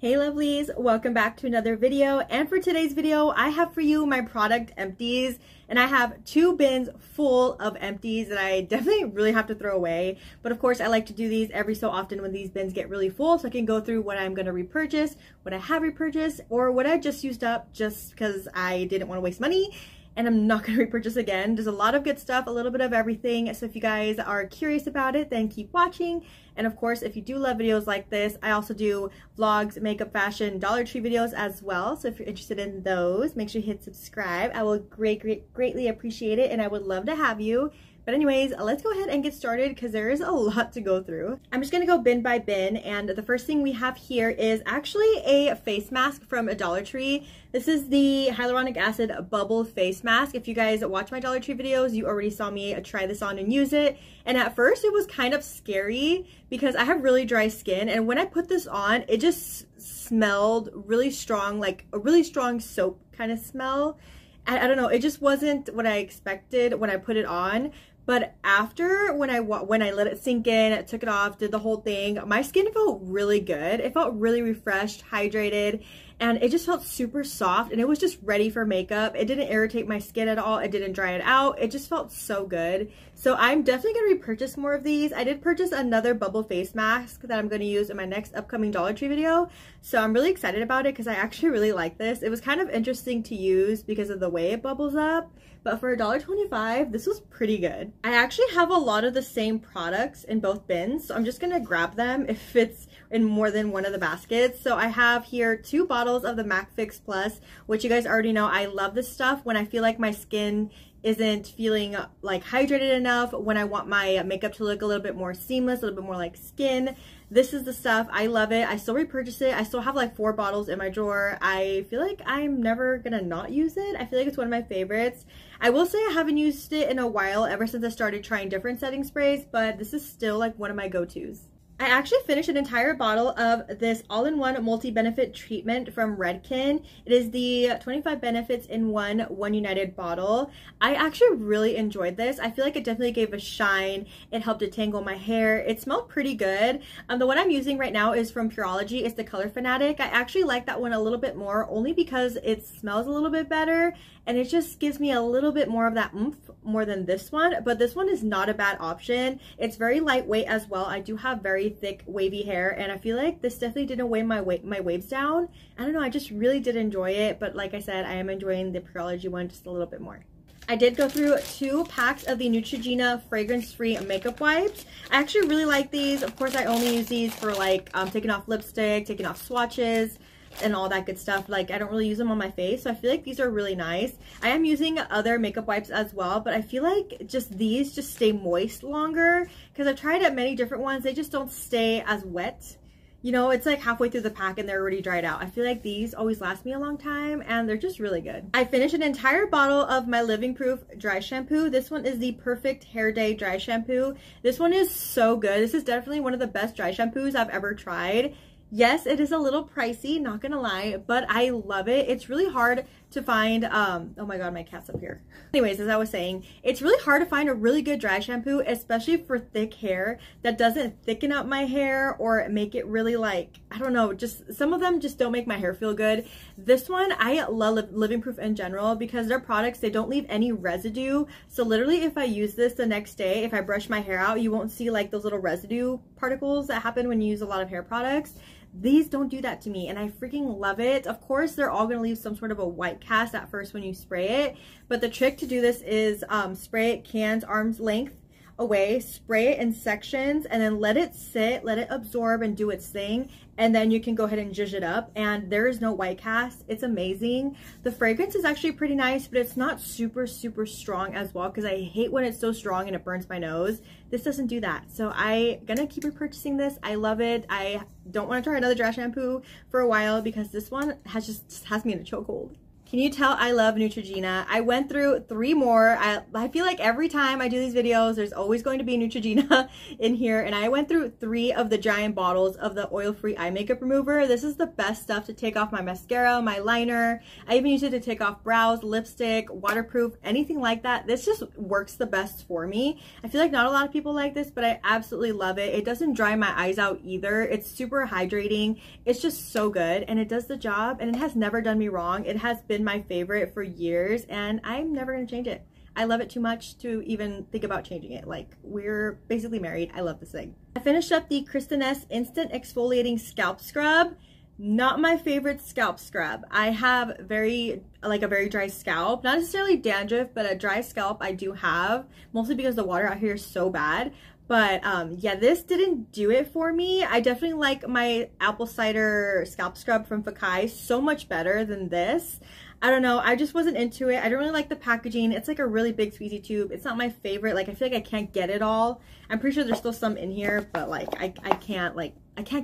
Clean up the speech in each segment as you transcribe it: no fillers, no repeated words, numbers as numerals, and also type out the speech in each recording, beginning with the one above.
Hey lovelies, welcome back to another video, and for today's video I have for you my product Empties, and I have 2 bins full of Empties that I definitely really have to throw away. But of course I like to do these every so often when these bins get really full, so I can go through what I'm going to repurchase, what I have repurchased, or what I just used up just because I didn't want to waste money and I'm not going to repurchase again. There's a lot of good stuff, a little bit of everything, so if you guys are curious about it, then keep watching. And of course, if you do love videos like this, I also do vlogs, makeup, fashion, Dollar Tree videos as well. So if you're interested in those, make sure you hit subscribe. I will greatly appreciate it, and I would love to have you. But anyways, let's go ahead and get started because there is a lot to go through. I'm just gonna go bin by bin, and the first thing we have here is actually a face mask from a Dollar Tree. This is the hyaluronic acid bubble face mask. If you guys watch my Dollar Tree videos, you already saw me try this on and use it. And at first it was kind of scary because I have really dry skin, and when I put this on, it just smelled really strong, like a really strong soap kind of smell. I don't know, it just wasn't what I expected when I put it on. But after, when I let it sink in, took it off, did the whole thing, my skin felt really good. It felt really refreshed, hydrated, and it just felt super soft, and it was just ready for makeup. It didn't irritate my skin at all. It didn't dry it out. It just felt so good. So I'm definitely going to repurchase more of these. I did purchase another bubble face mask that I'm going to use in my next upcoming Dollar Tree video. So I'm really excited about it because I actually really like this. It was kind of interesting to use because of the way it bubbles up. But for $1.25, this was pretty good. I actually have a lot of the same products in both bins, so I'm just gonna grab them if it's in more than one of the baskets. So I have here 2 bottles of the MAC Fix Plus, which you guys already know I love this stuff when I feel like my skin isn't feeling like hydrated enough, when I want my makeup to look a little bit more seamless, a little bit more like skin. This is the stuff. I love it. I still repurchase it. I still have like 4 bottles in my drawer. I feel like I'm never gonna not use it. I feel like it's one of my favorites. I will say I haven't used it in a while, ever since I started trying different setting sprays, but this is still like one of my go-tos. I actually finished an entire bottle of this all-in-one multi-benefit treatment from Redken. It is the 25 benefits in one united bottle. I actually really enjoyed this. I feel like it definitely gave a shine. It helped detangle my hair. It smelled pretty good. The one I'm using right now is from Pureology. It's the Color Fanatic. I actually like that one a little bit more, only because it smells a little bit better, and it just gives me a little bit more of that oomph more than this one. But this one is not a bad option. It's very lightweight as well. I do have very thick wavy hair, and I feel like this definitely didn't weigh my waves down. I don't know, I just really did enjoy it, but like I said, I am enjoying the Pureology one just a little bit more. I did go through 2 packs of the Neutrogena fragrance-free makeup wipes. I actually really like these. Of course, I only use these for like taking off lipstick, taking off swatches, and all that good stuff. Like, I don't really use them on my face, so I feel like these are really nice. I am using other makeup wipes as well, but I feel like these just stay moist longer because I've tried out many different ones. They just don't stay as wet. You know, it's like halfway through the pack and they're already dried out. I feel like these always last me a long time, and they're just really good. I finished an entire bottle of my Living Proof dry shampoo. This one is the Perfect Hair Day dry shampoo. This one is so good. This is definitely one of the best dry shampoos I've ever tried. Yes, it is a little pricey, not gonna lie, but I love it. It's really hard to find, oh my god, my cat's up here. Anyways, as I was saying, it's really hard to find a really good dry shampoo, especially for thick hair, that doesn't thicken up my hair or make it really, like, I don't know, just some of them just don't make my hair feel good. This one, I love Living Proof in general because their products, they don't leave any residue. So literally, if I use this the next day, if I brush my hair out, you won't see like those little residue particles that happen when you use a lot of hair products. These don't do that to me, and I freaking love it. Of course, they're all going to leave some sort of a white cast at first when you spray it, but the trick to do this is spray it cans arm's length away, spray it in sections, and then let it sit, let it absorb and do its thing, and then you can go ahead and zhuzh it up, and there is no white cast. It's amazing. The fragrance is actually pretty nice, but it's not super strong as well, because I hate when it's so strong and it burns my nose. This doesn't do that, so I'm gonna keep repurchasing this. I love it. I don't want to try another dry shampoo for a while because this one has me in a chokehold. Can you tell I love Neutrogena? I went through 3 more. I feel like every time I do these videos, there's always going to be Neutrogena in here. And I went through 3 of the giant bottles of the oil-free eye makeup remover. This is the best stuff to take off my mascara, my liner. I even use it to take off brows, lipstick, waterproof, anything like that. This just works the best for me. I feel like not a lot of people like this, but I absolutely love it. It doesn't dry my eyes out either. It's super hydrating. It's just so good, and it does the job, and it has never done me wrong. It has been my favorite for years, and I'm never gonna change it. I love it too much to even think about changing it. Like, we're basically married. I love this thing. I finished up the Kristen Ness Instant Exfoliating Scalp Scrub. Not my favorite scalp scrub. I have a very dry scalp. Not necessarily dandruff, but a dry scalp I do have, mostly because the water out here is so bad. But yeah, this didn't do it for me. I definitely like my apple cider scalp scrub from Fakai so much better than this. I don't know, I just wasn't into it. I don't really like the packaging. It's like a really big squeezy tube. It's not my favorite. Like, I feel like I can't get it all. I'm pretty sure there's still some in here, but like I can't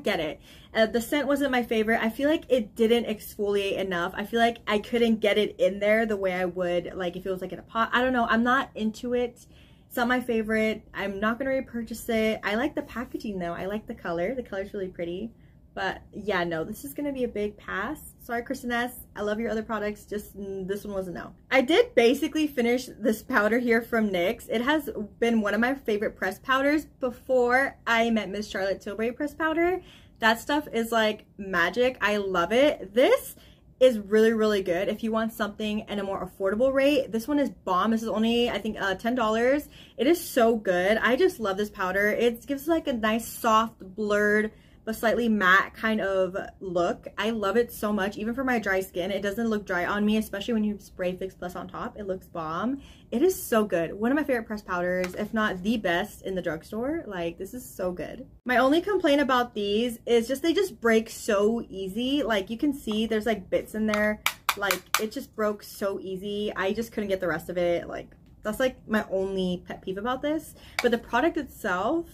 get it. The scent wasn't my favorite. I feel like it didn't exfoliate enough. I feel like I couldn't get it in there the way I would like if it was like in a pot. I don't know, I'm not into it. It's not my favorite. I'm not gonna repurchase it. I like the packaging though. I like the color. The color's really pretty. But yeah, no, this is gonna be a big pass. Sorry, Kristen Ness. I love your other products. Just this one was a no. I did basically finish this powder here from NYX. It has been one of my favorite press powders before I met Miss Charlotte Tilbury press powder. That stuff is like magic. I love it. This is really, really good if you want something at a more affordable rate. This one is bomb. This is only, I think, $10. It is so good. I just love this powder. It gives like a nice soft blurred but slightly matte kind of look. I love it so much. Even for my dry skin, it doesn't look dry on me, especially when you spray Fix Plus on top. It looks bomb. It is so good. One of my favorite pressed powders, if not the best in the drugstore. Like, this is so good. My only complaint about these is just they just break so easy. Like, you can see there's like bits in there. Like, it just broke so easy. I just couldn't get the rest of it. Like, that's like my only pet peeve about this. But the product itself,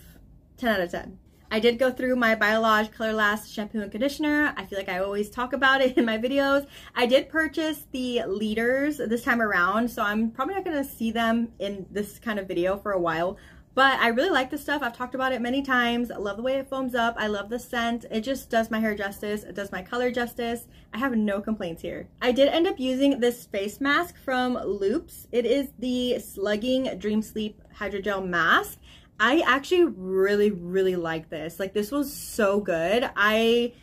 10 out of 10. I did go through my Biolage Color Last shampoo and conditioner. I feel like I always talk about it in my videos. I did purchase the liters this time around, so I'm probably not going to see them in this kind of video for a while. But I really like this stuff. I've talked about it many times. I love the way it foams up. I love the scent. It just does my hair justice. It does my color justice. I have no complaints here. I did end up using this face mask from Loops. It is the Slugging Dream Sleep Hydrogel Mask. I actually really, really like this. Like, this was so good. I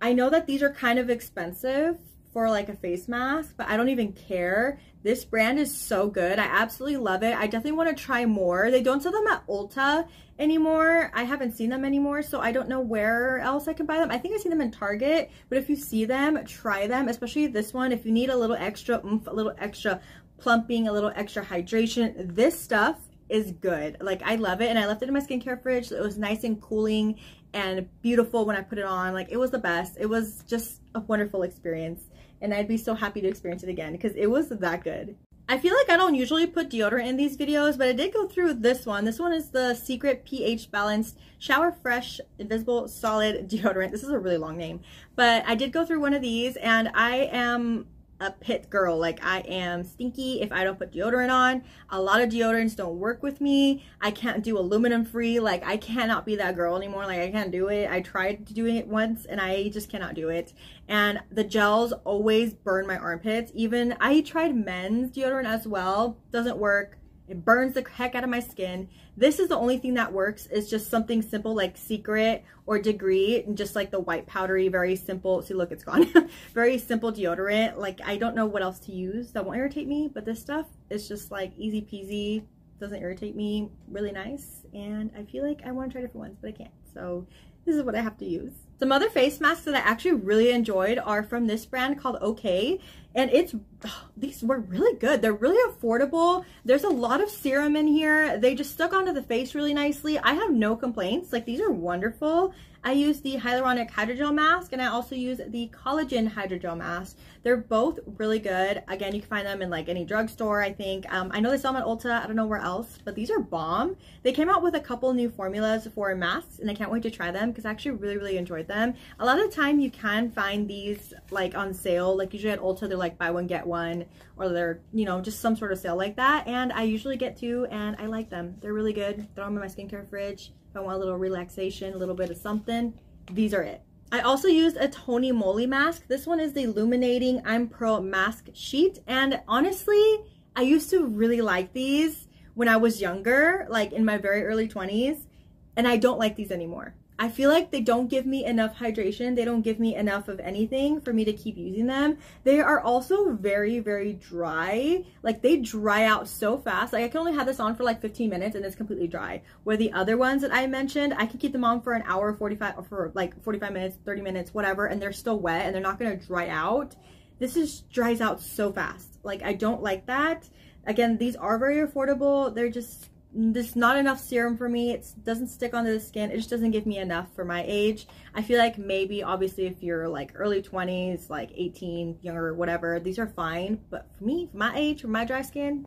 know that these are kind of expensive for like a face mask, but I don't even care. This brand is so good. I absolutely love it. I definitely want to try more. They don't sell them at Ulta anymore. I haven't seen them anymore, so I don't know where else I can buy them. I think I see them in Target, but if you see them, try them, especially this one. If you need a little extra oomph, a little extra plumping, a little extra hydration, this stuff is good. Like, I love it, and I left it in my skincare fridge, so it was nice and cooling and beautiful when I put it on. Like, it was the best. It was just a wonderful experience, and I'd be so happy to experience it again because it was that good. I feel like I don't usually put deodorant in these videos, but I did go through this one. This one is the Secret pH Balanced Shower Fresh Invisible Solid Deodorant. This is a really long name, but I did go through one of these, and I am a pit girl. Like, I am stinky if I don't put deodorant on. A lot of deodorants don't work with me. I can't do aluminum free. Like, I cannot be that girl anymore. Like, I can't do it. I tried doing it once and I just cannot do it. And the gels always burn my armpits. Even I tried men's deodorant as well. Doesn't work. It burns the heck out of my skin. This is the only thing that works. Is just something simple like Secret or Degree, and just like the white powdery, very simple. See, look, it's gone. Very simple deodorant. Like, I don't know what else to use that won't irritate me, but this stuff is just like easy peasy. Doesn't irritate me. Really nice. And I feel like I want to try different ones, but I can't. So this is what I have to use. Some other face masks that I actually really enjoyed are from this brand called OK. And these were really good. They're really affordable. There's a lot of serum in here. They just stuck onto the face really nicely. I have no complaints. Like, these are wonderful. I use the hyaluronic hydrogel mask, and I also use the collagen hydrogel mask. They're both really good. Again, you can find them in like any drugstore, I think. I know they sell them at Ulta. I don't know where else, but these are bomb. They came out with a couple new formulas for masks, and I can't wait to try them because I actually really, really enjoy enjoyed them. A lot of the time you can find these like on sale, like usually at Ulta they're like buy one get one, or they're, you know, just some sort of sale like that, and I usually get two and I like them. They're really good. Throw them in my skincare fridge if I want a little relaxation, a little bit of something. These are it. I also used a Tony Moly mask. This one is the Illuminating I'm Pearl Mask Sheet, and honestly I used to really like these when I was younger, like in my very early 20s, and I don't like these anymore. I feel like they don't give me enough hydration. They don't give me enough of anything for me to keep using them. They are also very, very dry. Like they dry out so fast. Like I can only have this on for like 15 minutes and it's completely dry. Where the other ones that I mentioned, I can keep them on for an hour, 45, or for like 45 minutes, 30 minutes, whatever, and they're still wet and they're not gonna dry out. This is dries out so fast. Like I don't like that. Again, these are very affordable. They're just, there's not enough serum for me. It doesn't stick onto the skin. It just doesn't give me enough for my age. I feel like maybe obviously if you're like early 20s, like 18, younger, whatever, these are fine. But for me, for my age, for my dry skin,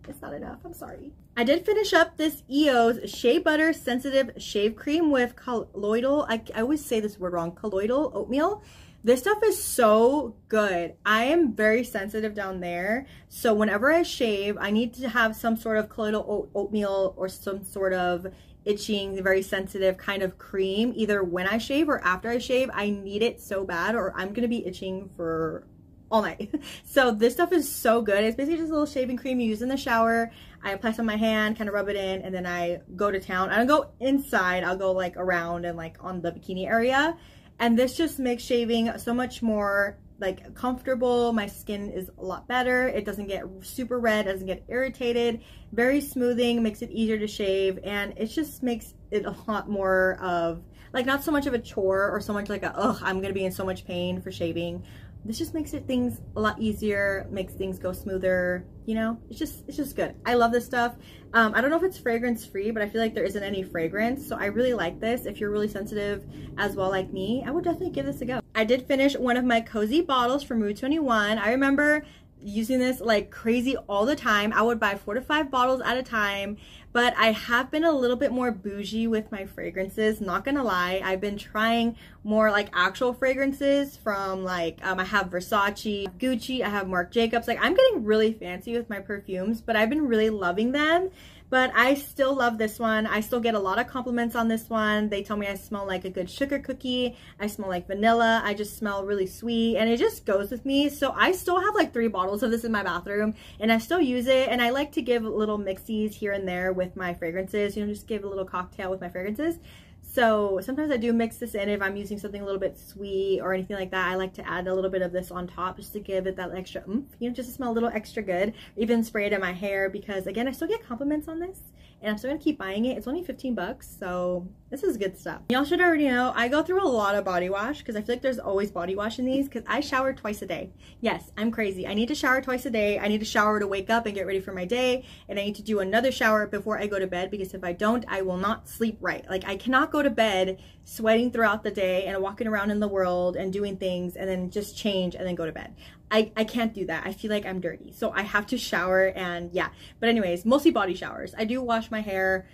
it's not enough. I'm sorry. I did finish up this EOS Shea Butter Sensitive Shave Cream with colloidal, I always say this word wrong, colloidal oatmeal. This stuff is so good. I am very sensitive down there. So whenever I shave, I need to have some sort of colloidal oatmeal or some sort of itching, very sensitive kind of cream. Either when I shave or after I shave, I need it so bad or I'm going to be itching for all night. So this stuff is so good. It's basically just a little shaving cream you use in the shower. I apply some on my hand, kind of rub it in, and then I go to town. I don't go inside. I'll go like around and like on the bikini area. And this just makes shaving so much more like comfortable. My skin is a lot better. It doesn't get super red, doesn't get irritated. Very smoothing, makes it easier to shave, and it just makes it a lot more of like not so much of a chore or so much like a ugh, I'm gonna be in so much pain for shaving. This just makes it things a lot easier, makes things go smoother, you know? It's just good. I love this stuff. I don't know if it's fragrance free, but I feel like there isn't any fragrance, so I really like this. If you're really sensitive as well like me, I would definitely give this a go. I did finish one of my cozy bottles from Mood 21. I remember using this like crazy all the time. I would buy 4 to 5 bottles at a time, but I have been a little bit more bougie with my fragrances, not gonna lie. I've been trying more like actual fragrances from like, I have Versace, Gucci, I have Marc Jacobs. Like I'm getting really fancy with my perfumes, but I've been really loving them. But I still love this one. I still get a lot of compliments on this one. They tell me I smell like a good sugar cookie. I smell like vanilla. I just smell really sweet and it just goes with me. So I still have like 3 bottles of this in my bathroom and I still use it. And I like to give little mixies here and there with my fragrances, you know, just give a little cocktail with my fragrances. So sometimes I do mix this in if I'm using something a little bit sweet or anything like that. I like to add a little bit of this on top just to give it that extra oomph, you know, just to smell a little extra good. Even spray it in my hair because again, I still get compliments on this and I'm still gonna keep buying it. It's only 15 bucks, so this is good stuff. Y'all should already know I go through a lot of body wash because I feel like there's always body wash in these because I shower twice a day. Yes, I'm crazy. I need to shower twice a day. I need to shower to wake up and get ready for my day, and I need to do another shower before I go to bed because if I don't, I will not sleep right. Like I cannot go to bed sweating throughout the day and walking around in the world and doing things and then just change and then go to bed. I can't do that. I feel like I'm dirty. So I have to shower and yeah. But anyways, mostly body showers. I do wash my hair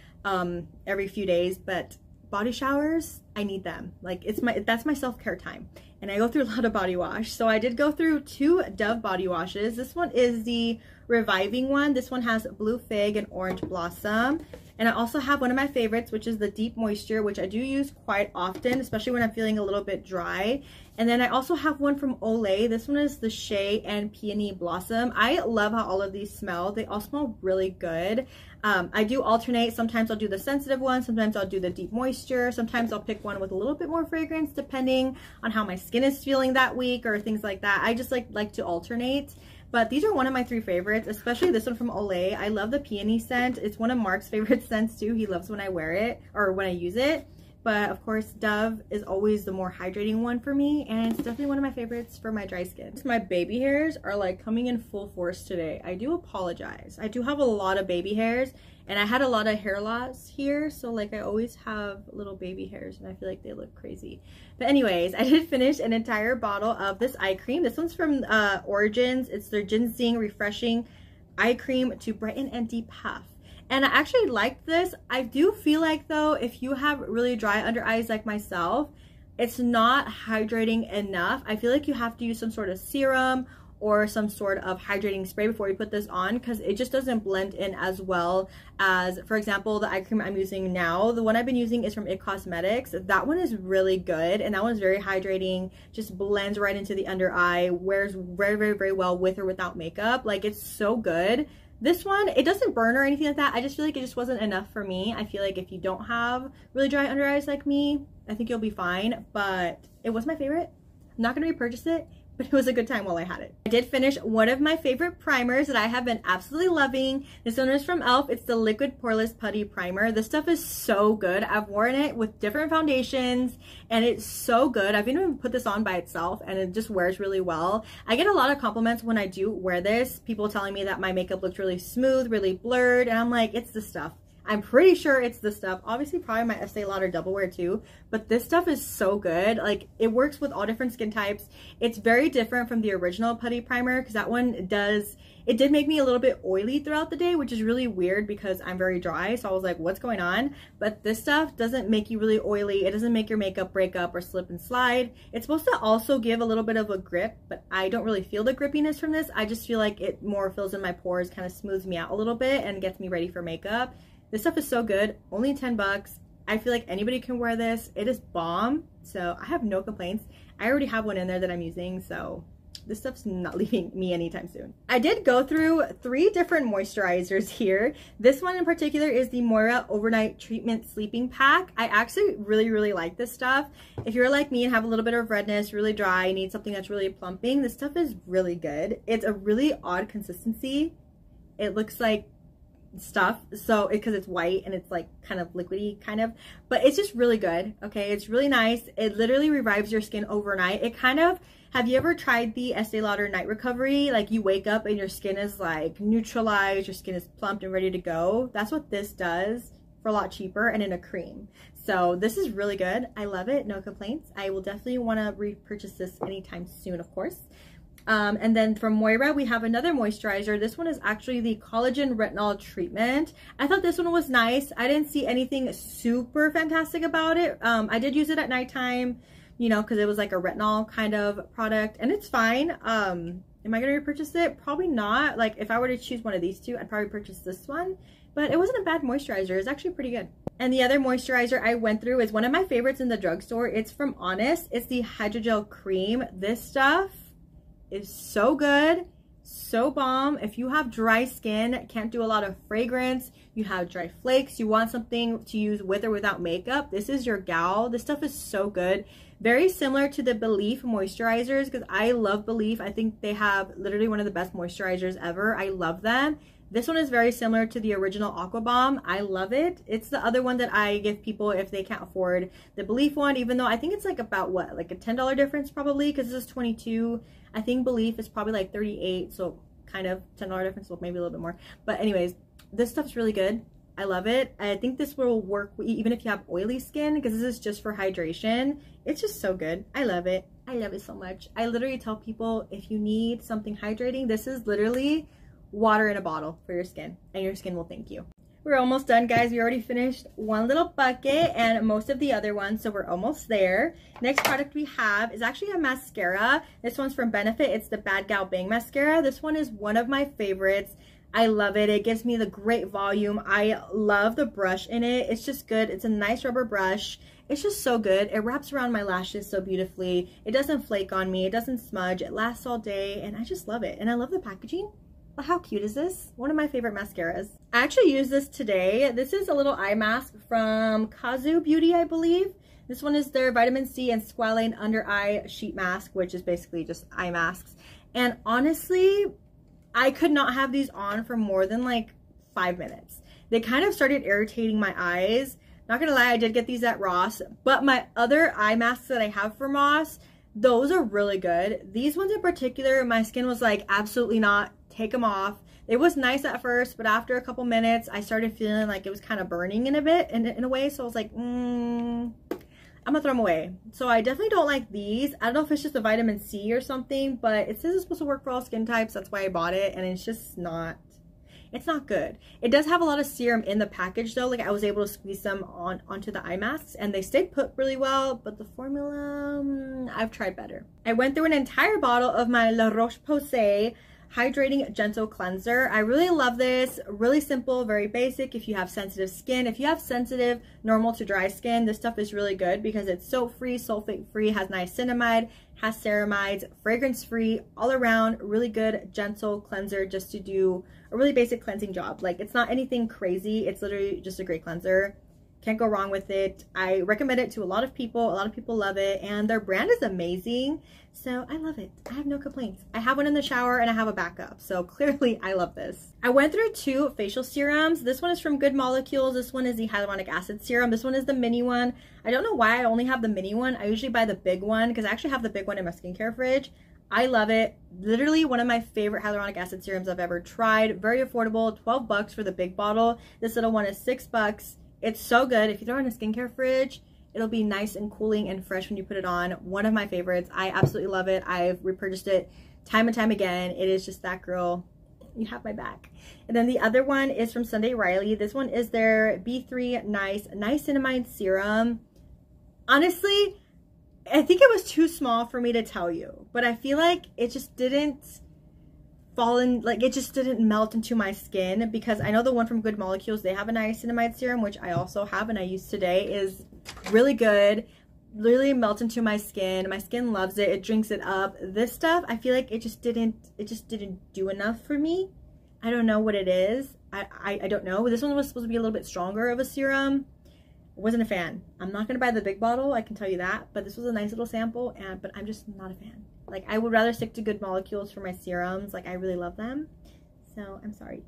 every few days, but body showers, I need them. Like that's my self-care time. And I go through a lot of body wash. So I did go through 2 Dove body washes. This one is the Reviving one. This one has Blue Fig and Orange Blossom. And I also have one of my favorites, which is the Deep Moisture, which I do use quite often, especially when I'm feeling a little bit dry. And then I also have one from Olay. This one is the Shea and Peony Blossom. I love how all of these smell. They all smell really good. I do alternate. Sometimes I'll do the sensitive one. Sometimes I'll do the Deep Moisture. Sometimes I'll pick one with a little bit more fragrance depending on how my skin is feeling that week or things like that. I just like to alternate. But these are one of my 3 favorites, especially this one from Olay. I love the peony scent. It's one of Mark's favorite scents too. He loves when I wear it or when I use it. But of course, Dove is always the more hydrating one for me, and it's definitely one of my favorites for my dry skin. My baby hairs are like coming in full force today. I do apologize. I do have a lot of baby hairs, and I had a lot of hair loss here, so like I always have little baby hairs and I feel like they look crazy. But anyways, I did finish an entire bottle of this eye cream. This one's from Origins. It's their Ginseng Refreshing Eye Cream to Brighten and Depuff. And I actually like this. I do feel like though, if you have really dry under eyes like myself, it's not hydrating enough. I feel like you have to use some sort of serum or some sort of hydrating spray before you put this on, because it just doesn't blend in as well as, for example, the eye cream I'm using now. The one I've been using is from It Cosmetics. That one is really good, and that one's very hydrating, just blends right into the under eye, wears very, very, very well with or without makeup. Like, it's so good. This one, it doesn't burn or anything like that. I just feel like it just wasn't enough for me. I feel like if you don't have really dry under eyes like me, I think you'll be fine, but it was my favorite. I'm not gonna repurchase it, but it was a good time while I had it. I did finish one of my favorite primers that I have been absolutely loving. This one is from e.l.f. It's the Liquid Poreless Putty Primer. This stuff is so good. I've worn it with different foundations, and it's so good. I've even put this on by itself, and it just wears really well. I get a lot of compliments when I do wear this. People telling me that my makeup looks really smooth, really blurred, and I'm like, it's the stuff. I'm pretty sure it's the stuff. Obviously, probably my Estee Lauder Double Wear too, but this stuff is so good. Like, it works with all different skin types. It's very different from the original putty primer, because that one it did make me a little bit oily throughout the day, which is really weird because I'm very dry. So I was like, what's going on? But this stuff doesn't make you really oily. It doesn't make your makeup break up or slip and slide. It's supposed to also give a little bit of a grip, but I don't really feel the grippiness from this. I just feel like it more fills in my pores, kind of smooths me out a little bit, and gets me ready for makeup. This stuff is so good. Only 10 bucks. I feel like anybody can wear this. It is bomb. So I have no complaints. I already have one in there that I'm using, so this stuff's not leaving me anytime soon. I did go through 3 different moisturizers here. This one in particular is the Moira Overnight Treatment Sleeping Pack. I actually really, really like this stuff. If you're like me and have a little bit of redness, really dry, need something that's really plumping, this stuff is really good. It's a really odd consistency. It looks like stuff, so because it's white and it's like kind of liquidy kind of, but it's just really good. Okay, it's really nice. It literally revives your skin overnight. It kind of, have you ever tried the Estee Lauder Night Recovery? Like, you wake up and your skin is like neutralized, your skin is plumped and ready to go. That's what this does for a lot cheaper and in a cream. So this is really good. I love it. No complaints. I will definitely want to repurchase this anytime soon, of course. And then from Moira, we have another moisturizer. This one is actually the Collagen Retinol Treatment. I thought this one was nice. I didn't see anything super fantastic about it. I did use it at nighttime, you know, because it was like a retinol kind of product, and it's fine. Am I going to repurchase it? Probably not. Like, if I were to choose one of these two, I'd probably purchase this one. But it wasn't a bad moisturizer. It's actually pretty good. And the other moisturizer I went through is one of my favorites in the drugstore. It's from Honest. It's the Hydrogel Cream. This stuff is so good, so bomb. If you have dry skin, can't do a lot of fragrance, you have dry flakes, you want something to use with or without makeup, this is your gal. This stuff is so good. Very similar to the Belief moisturizers, because I love Belief. I think they have literally one of the best moisturizers ever. I love them. This one is very similar to the original Aqua Bomb. I love it. It's the other one that I give people if they can't afford the Belief one, even though I think it's like about what, like a $10 difference probably, because this is $22. I think Belief is probably like $38, so kind of $10 difference, so maybe a little bit more. But anyways, this stuff's really good. I love it. I think this will work even if you have oily skin, because this is just for hydration. It's just so good. I love it. I love it so much. I literally tell people, if you need something hydrating, this is literally water in a bottle for your skin, and your skin will thank you. We're almost done, guys. We already finished one little bucket and most of the other ones, so we're almost there. Next product we have is actually a mascara. This one's from Benefit. It's the Bad Gal Bang Mascara. This one is one of my favorites. I love it. It gives me the great volume. I love the brush in it. It's just good. It's a nice rubber brush. It's just so good. It wraps around my lashes so beautifully. It doesn't flake on me. It doesn't smudge. It lasts all day, and I just love it. And I love the packaging. How cute is this? One of my favorite mascaras. I actually used this today. This is a little eye mask from Kazu Beauty, I believe. This one is their vitamin C and squalane under eye sheet mask, which is basically just eye masks. And honestly, I could not have these on for more than like 5 minutes. They kind of started irritating my eyes. Not gonna lie, I did get these at Ross, but my other eye masks that I have from Ross, those are really good. These ones in particular, my skin was like, absolutely not. Take them off. It was nice at first, but after a couple minutes, I started feeling like it was kind of burning in a way. So I was like, I'm gonna throw them away. So I definitely don't like these. I don't know if it's just a vitamin C or something, but it says it's supposed to work for all skin types. That's why I bought it, and it's just not. It's not good. It does have a lot of serum in the package though. Like I was able to squeeze some onto the eye masks and they stayed put really well, but the formula, I've tried better. I went through an entire bottle of my La Roche-Posay Hydrating Gentle Cleanser. I really love this. Really simple, very basic. If you have sensitive skin, if you have sensitive normal to dry skin, this stuff is really good because it's soap free, sulfate free, has niacinamide, has ceramides, fragrance free, all around really good gentle cleanser just to do a really basic cleansing job. Like it's not anything crazy. It's literally just a great cleanser. Can't go wrong with it. I recommend it to a lot of people. A lot of people love it and their brand is amazing. So I love it. I have no complaints. I have one in the shower and I have a backup. So clearly I love this. I went through 2 facial serums. This one is from Good Molecules. This one is the hyaluronic acid serum. This one is the mini one. I don't know why I only have the mini one. I usually buy the big one because I actually have the big one in my skincare fridge. I love it. Literally one of my favorite hyaluronic acid serums I've ever tried. Very affordable, 12 bucks for the big bottle. This little one is 6 bucks. It's so good. If you throw it in a skincare fridge, it'll be nice and cooling and fresh when you put it on. One of my favorites. I absolutely love it. I've repurchased it time and time again. It is just that girl. You have my back. And then the other one is from Sunday Riley. This one is their B3 Niacinamide Serum. Honestly, I think it was too small for me to tell you, but I feel like it just didn't it just didn't melt into my skin, because I know the one from Good Molecules, they have a niacinamide serum, which I also have and I use today, is really good. Literally melts into my skin. My skin loves it. It drinks it up. This stuff, I feel like it just didn't do enough for me. I don't know what it is. I don't know. This one was supposed to be a little bit stronger of a serum. Wasn't a fan. I'm not gonna buy the big bottle, I can tell you that, but this was a nice little sample, but I'm just not a fan. Like, I would rather stick to Good Molecules for my serums. Like, I really love them. So I'm sorry.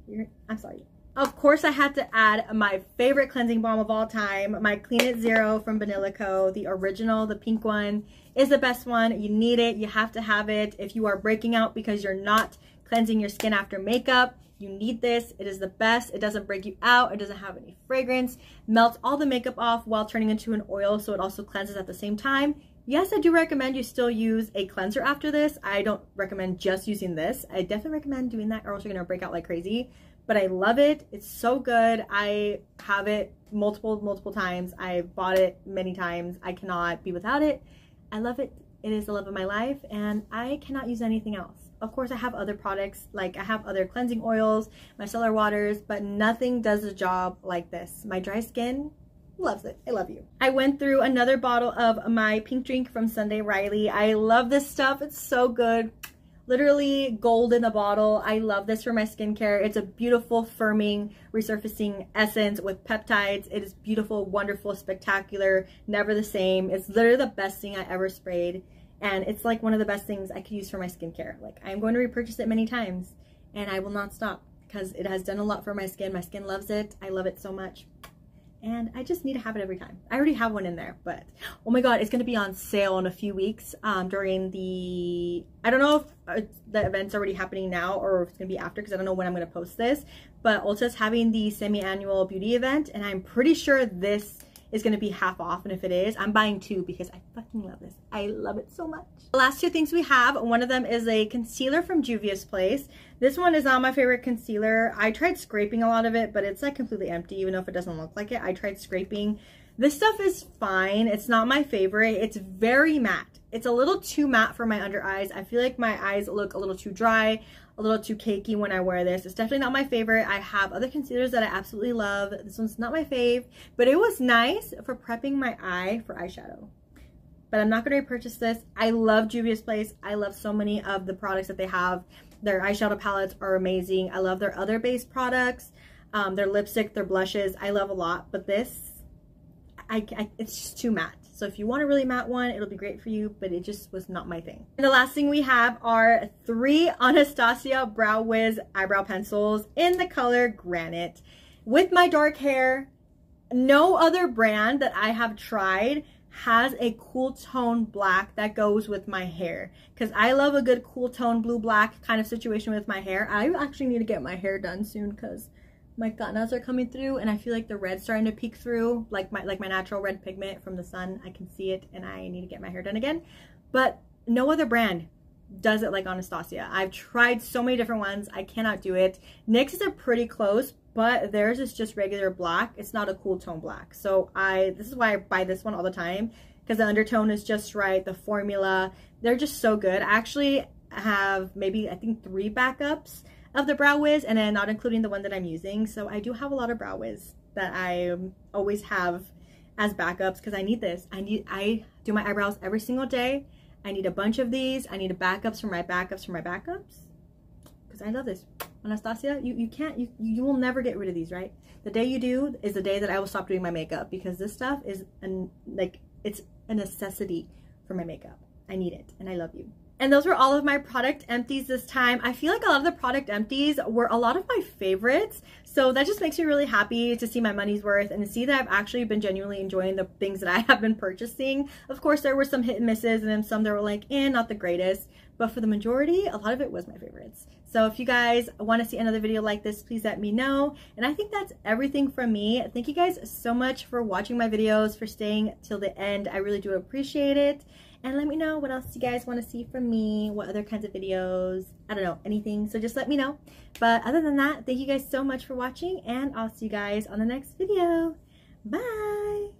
I'm sorry. Of course, I had to add my favorite cleansing balm of all time, my Clean It Zero from Vanilla Co. The original, the pink one, is the best one. You need it. You have to have it. If you are breaking out because you're not cleansing your skin after makeup, you need this. It is the best. It doesn't break you out. It doesn't have any fragrance. Melts all the makeup off while turning into an oil, so it also cleanses at the same time. Yes, I do recommend you still use a cleanser after this. I don't recommend just using this. I definitely recommend doing that or else you're going to break out like crazy. But I love it. It's so good. I have it multiple times. I've bought it many times. I cannot be without it. I love it. It is the love of my life and I cannot use anything else. Of course, I have other products, like I have other cleansing oils, micellar waters, but nothing does the job like this. My dry skin loves it. I love you. I went through another bottle of my pink drink from Sunday Riley. I love this stuff. It's so good. Literally gold in the bottle. I love this for my skincare. It's a beautiful, firming, resurfacing essence with peptides. It is beautiful, wonderful, spectacular, never the same. It's literally the best thing I ever sprayed. And it's like one of the best things I could use for my skincare. Like, I'm going to repurchase it many times and I will not stop because it has done a lot for my skin. My skin loves it. I love it so much. And I just need to have it every time. I already have one in there, but oh my god, it's going to be on sale in a few weeks during the, I don't know if the event's already happening now or if it's going to be after, because I don't know when I'm going to post this, but Ulta's having the semi-annual beauty event and I'm pretty sure this is going to be half off, and if it is, I'm buying 2 because I fucking love this. I love it so much. The last 2 things we have, one of them is a concealer from Juvia's Place. This one is not my favorite concealer. I tried scraping a lot of it, but it's like completely empty, even though if it doesn't look like it. I tried scraping. This stuff is fine. It's not my favorite. It's very matte. It's a little too matte for my under eyes. I feel like my eyes look a little too dry, a little too cakey when I wear this. It's definitely not my favorite. I have other concealers that I absolutely love. This one's not my fave, but it was nice for prepping my eye for eyeshadow. But I'm not going to repurchase this. I love Juvia's Place. I love so many of the products that they have. Their eyeshadow palettes are amazing. I love their other base products, their lipstick, their blushes. I love a lot, but this, it's just too matte. So if you want a really matte one, it'll be great for you, but it just was not my thing. And the last thing we have are 3 Anastasia Brow Wiz eyebrow pencils in the color Granite. With my dark hair, no other brand that I have tried has a cool tone black that goes with my hair, because I love a good cool tone blue black kind of situation with my hair. I actually need to get my hair done soon because my canas are coming through and I feel like the red's starting to peek through, like my natural red pigment from the sun. I can see it and I need to get my hair done again. But no other brand does it like Anastasia. I've tried so many different ones. I cannot do it. NYX's are pretty close, but theirs is just regular black. It's not a cool tone black. So this is why I buy this one all the time, because the undertone is just right. The formula, they're just so good. I actually have maybe, I think, 3 backups of the Brow Wiz, and then not including the one that I'm using. So I do have a lot of Brow Wiz that I always have as backups, because I need this. I do my eyebrows every single day. I need a bunch of these. I need a backups for my backups for my backups, because I love this. Anastasia, you will never get rid of these, right? The day you do is the day that I will stop doing my makeup, because this stuff is it's a necessity for my makeup. I need it, and I love you. And those were all of my product empties this time. I feel like a lot of the product empties were a lot of my favorites. So that just makes me really happy to see my money's worth and to see that I've actually been genuinely enjoying the things that I have been purchasing. Of course, there were some hit and misses and then some that were like, not the greatest. But for the majority, a lot of it was my favorites. So if you guys want to see another video like this, please let me know. And I think that's everything from me. Thank you guys so much for watching my videos, for staying till the end. I really do appreciate it. And let me know what else you guys want to see from me, what other kinds of videos, I don't know, anything. So just let me know. But other than that, thank you guys so much for watching, and I'll see you guys on the next video. Bye!